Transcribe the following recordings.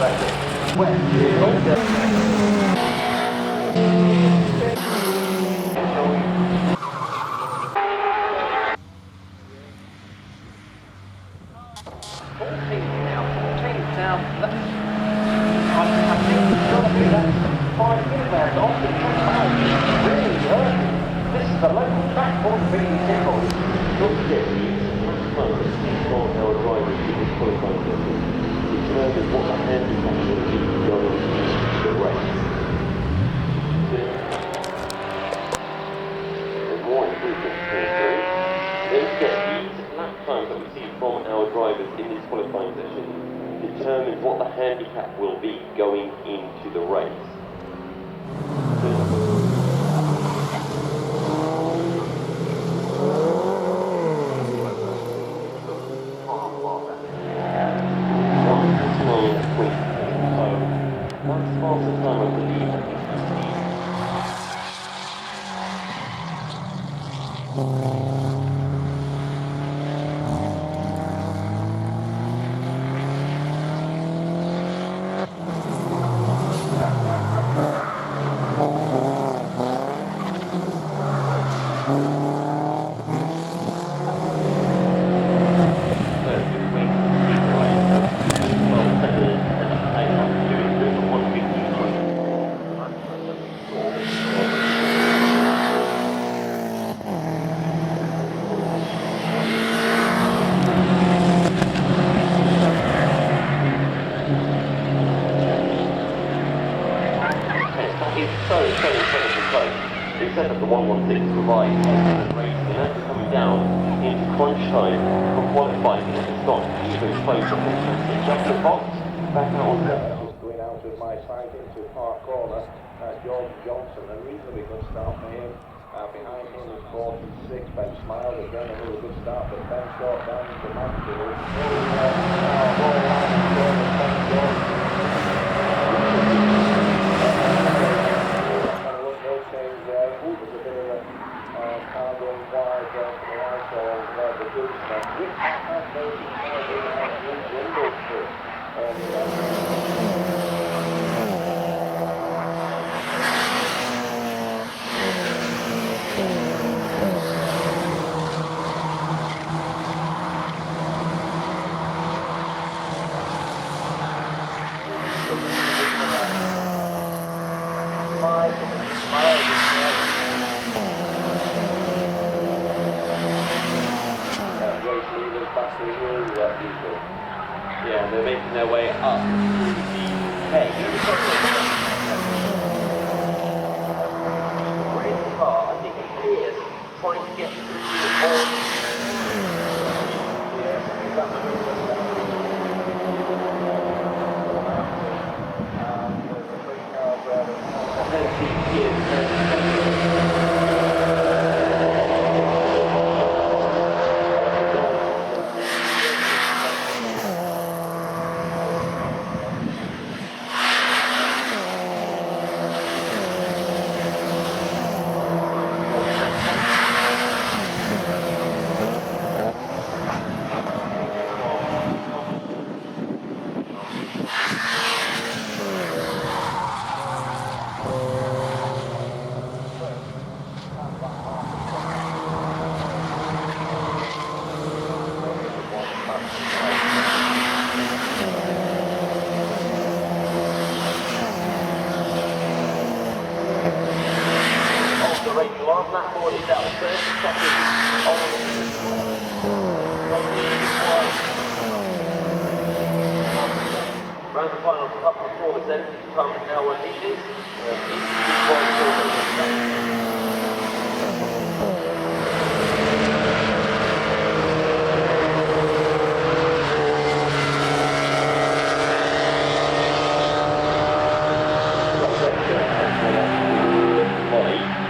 This is the local track for the BTCC. Don't forget, our drivers in this qualifying session determine what the handicap will be going into the race. There's more improvements coming through. Don't forget, these lap times that we see from our drivers in this qualifying session determine what the handicap will be going into the race. Except that the 116 provides excellent races, and after coming down into crunch time for qualifying at the stop, even close to just the box back out on Just going out with my side into Park Corner, George Johnson, a reasonably good start for him. Behind him is 46, Ben Smiles, again a really good start, but Ben short down into Mansfield. Yeah, they're making their way up through the Race car, I think it is trying to get through the lap 40 down, 30 seconds round the final couple of corners then to come now when needed.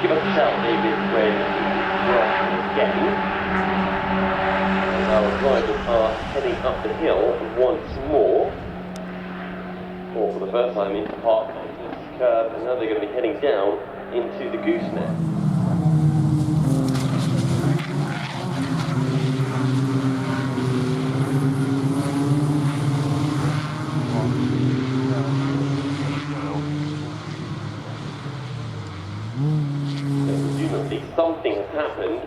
Give us a shout, David, when you're getting. Our drivers are heading up the hill once more, or for the first time into Park curve, and now they're going to be heading down into the gooseneck. something has happened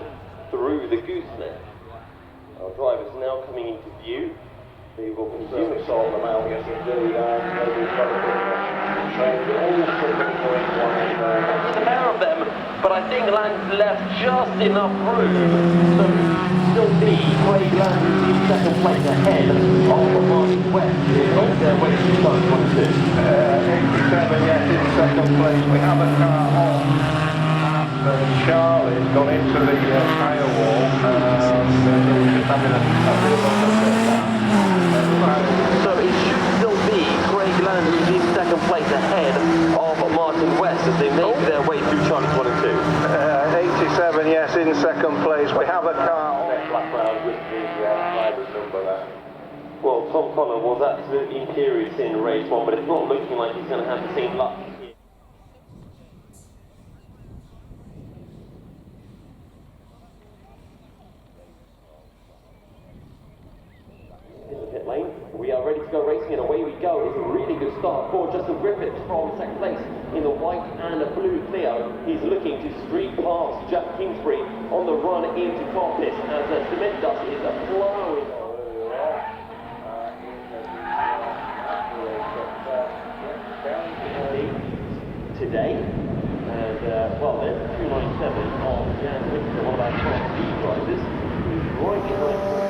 through the gooseneck. Our drivers now coming into view. They will Certainly sort them out, yes indeed, and we've got a bit of trade, all something going wide there. the pair of them, but I think Land's left just enough room to still be Craig Land in second place ahead of Martin West on their way to start 22. 87, yes, in second place. We have a car on. Charlie's gone into the tyre wall. He was just having a bit of a look at that. So it should still be Craig Land who's in second place ahead of Martin West as they make their way through Charlie's 1 and 2. 87, yes, in second place. We have a car on it, Blackround, with the driver's number there. Well, Tom Connor was absolutely furious in race 1, but it's not looking like he's going to have the same luck. Lane. We are ready to go racing and away we go. It's a really good start for Justin Griffith from second place in the white and the blue Clio. He's looking to streak past Jack Kingsbury on the run into Carpis as the cement dust is flowing. Today, and well, there's 297 on Jan Winter, one of our top speed drivers, who's right behind.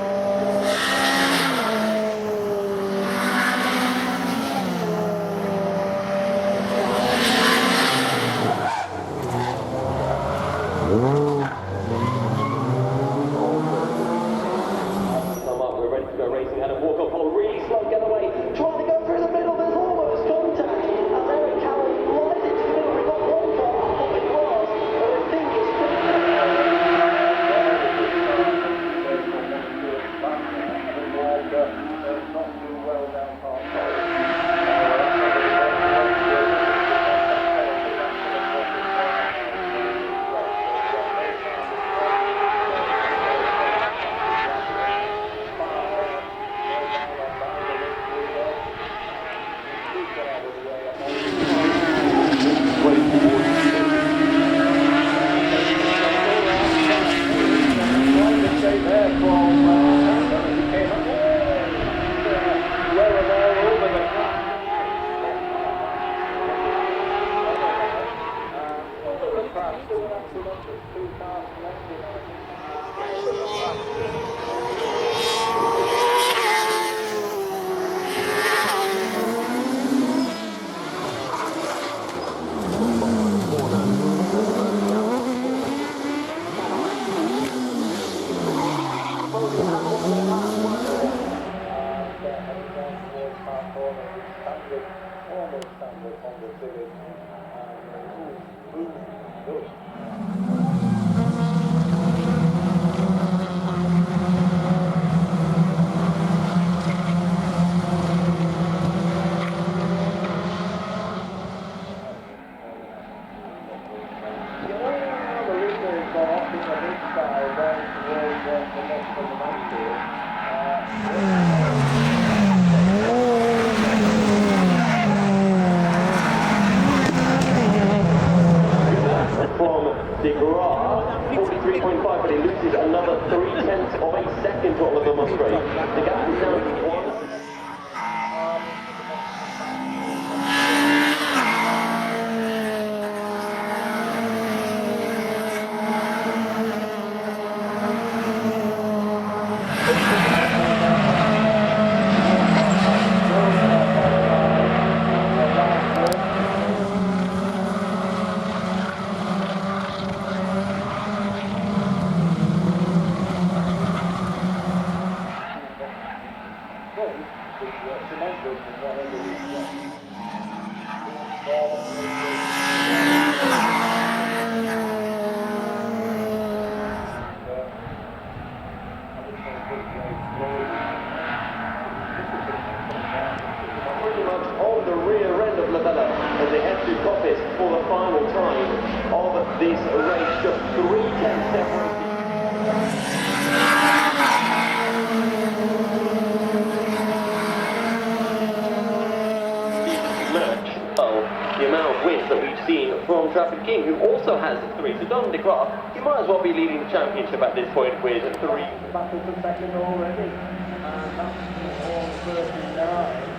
The amount of width that we seen from Trafford King, who also has 3. So Don de Graaf, he might as well be leading the championship at this point with 3. Battle for second already. And that's all 39.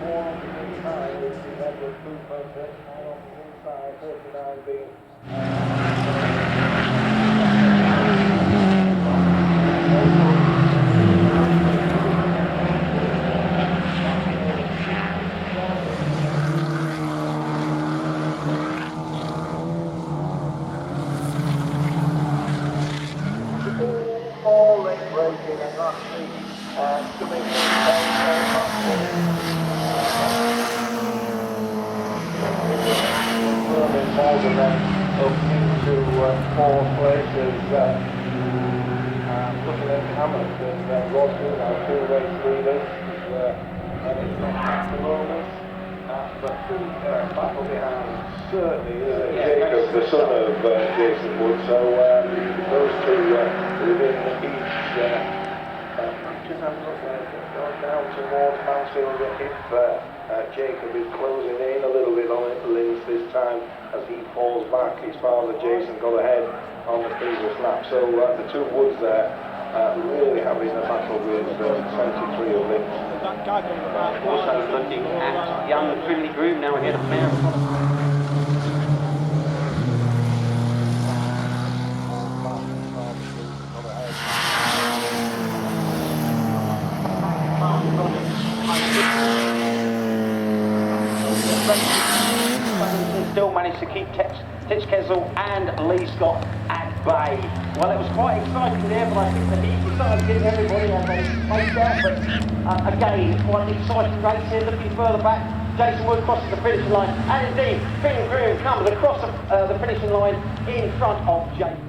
More on the inside is the Edward Cooper, 39 on the inside, 39 being. All late racing and that's the commission Morgan then up into 4th place as looking at Hammond and Roscoe, our 2 race leaders, and it's not at the moment. But the battle behind certainly is Jacob, the son of Jason Wood, so those 2 within each just have a look there, going down towards Mansfield if Jacob is closing in a little bit on Linz this time as he falls back. His father Jason got ahead on the previous lap, so the 2 Woods there really having a battle with 23 of Linz. Also looking at young Trinity Groom now ahead of Mount. Still managed to keep Titchkessel and Lee Scott at bay. Well, it was quite exciting there, but I think the heat decided to get everybody as they faced out. But again, quite an exciting race here. Looking further back, Jason Wood crosses the finishing line, and indeed, Finn Groom comes across the finishing line in front of Jason.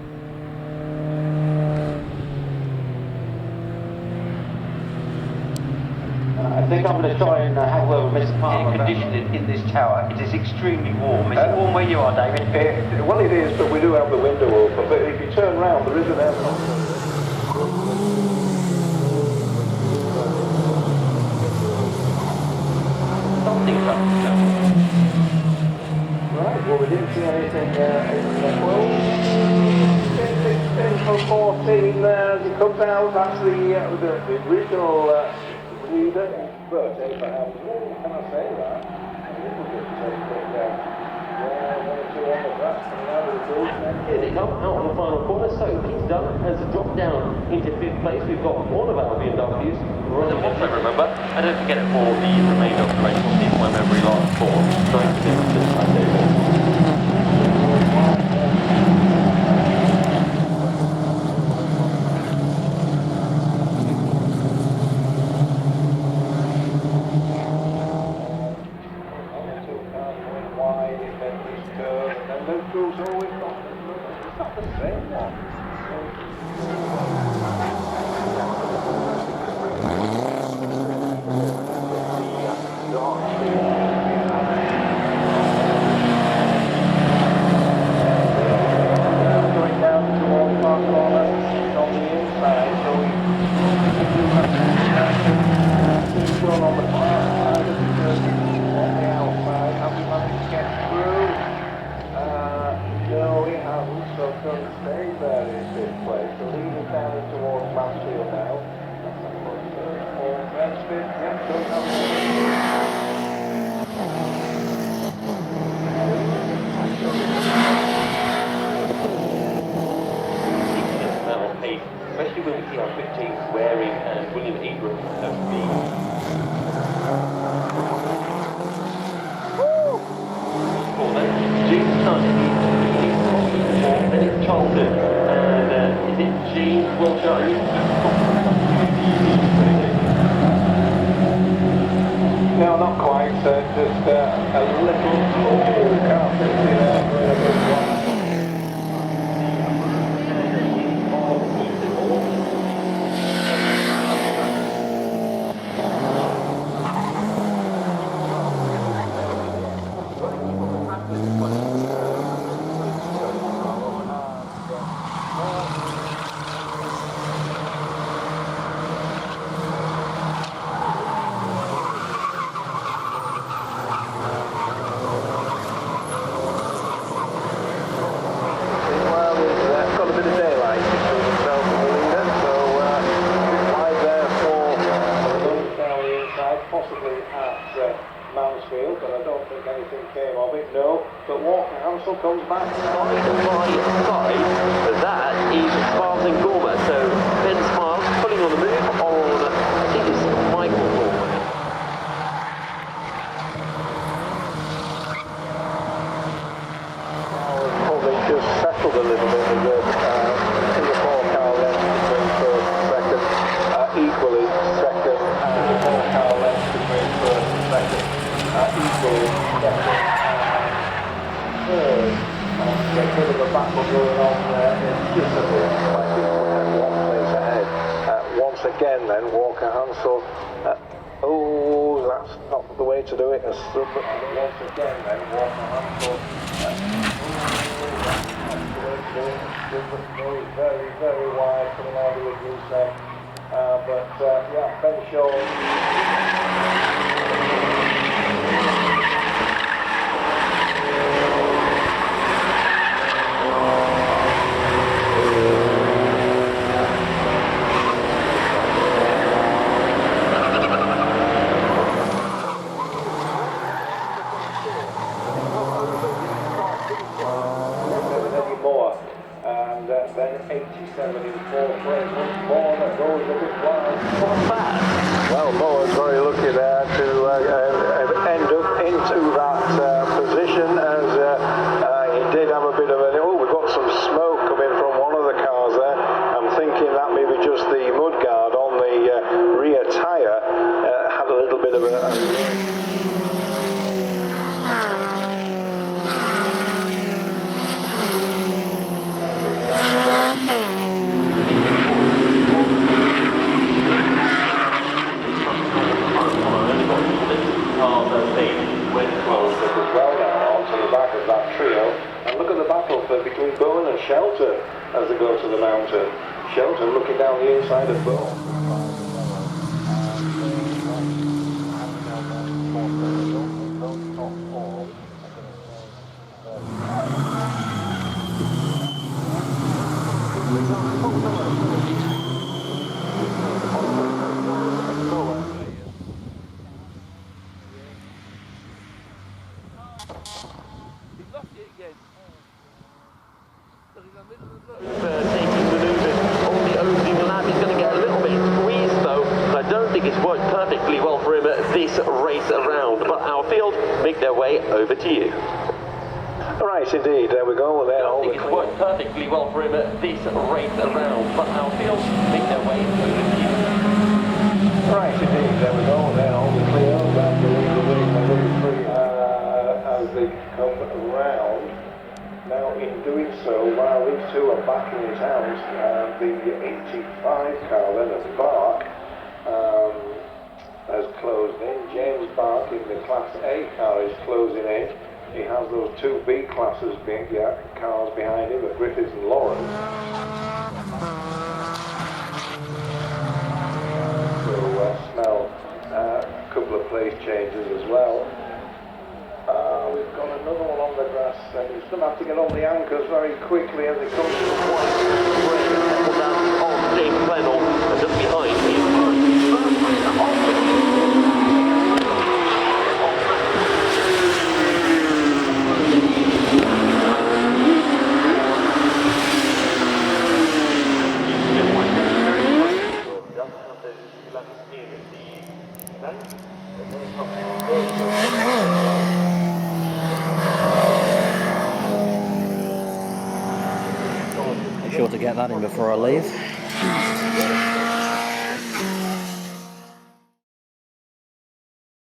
I think I'm going to try and have a word with Mr. Palmer. Air conditioning in this tower, it is extremely warm. Is it warm where you are, David? Well, it is, but we do have the window open. But if you turn round, there is an air conditioner. Something's up. Right, well, we didn't see anything well, 10 for 14 as he comes out. That's the original leader. But Abraham, can I say that? A little bit, one or two on the grass coming out of the field. Here they come out on the final corner, so Keith Dunn has dropped down into 5th place. We've got one of our BMWs running. Also remember, and don't forget it for the remainder of the race, we'll see if my memory lasts for 90 minutes. Especially when we see our 15 Waring and William Ingram have been. James Dunn is then it's Charlton, and is it James Wiltshire? No, not quite, just a little can't see there. Mansfield, but I don't think anything came of it, no. But Walker Hansel comes back. Side by side, that is Smiles and Gorman. So Ben Smiles pulling on the move on, I think it's Michael Gorman. Probably just settled a little bit as Singapore car left between first and second, equally second, and the 4 car left between first and second, equally second and third. Get rid of the battle going on there. It's just a bit like people had 1 place ahead. Once again then, Walker Hansel. Oh, that's not the way to do it. Once again then, Walker Hansel. Very, very wide coming out of the goose egg. But yeah, Ben Shaw. Then 87 in 4th place. Once more, that goes a bit wide. Well, Moa's very lucky there to end up into that position, as he did have a bit of a... Oh, we've got some smoke coming from one of the cars there. I'm thinking that maybe just the mudguard on the rear tyre had a little bit of a... between Bowen and Shelton as they go to the mountain. Shelton looking down the inside of Bowen. Taking manoeuvres on the opening lap. He's going to get a little bit squeezed though. I don't think it's worked perfectly well for him this race around, but our field make their way over to you. Right, indeed, there we go. I don't think it's worked perfectly well for him this race around, but our field make their way over to you. Right, indeed, there we go. They're all clear. As they come around. Now, in doing so, while these two are backing it out, the 85 car then of BARC has closed in. James BARC in the Class A car is closing in. He has those 2 B classes cars behind him, Griffiths and Lawrence. So smell a couple of place changes as well. We've got another one on the grass, and he's going to have to get on the anchors very quickly as it comes to the point. Down on James Flannel, and just behind him. Be sure to get that in before I leave.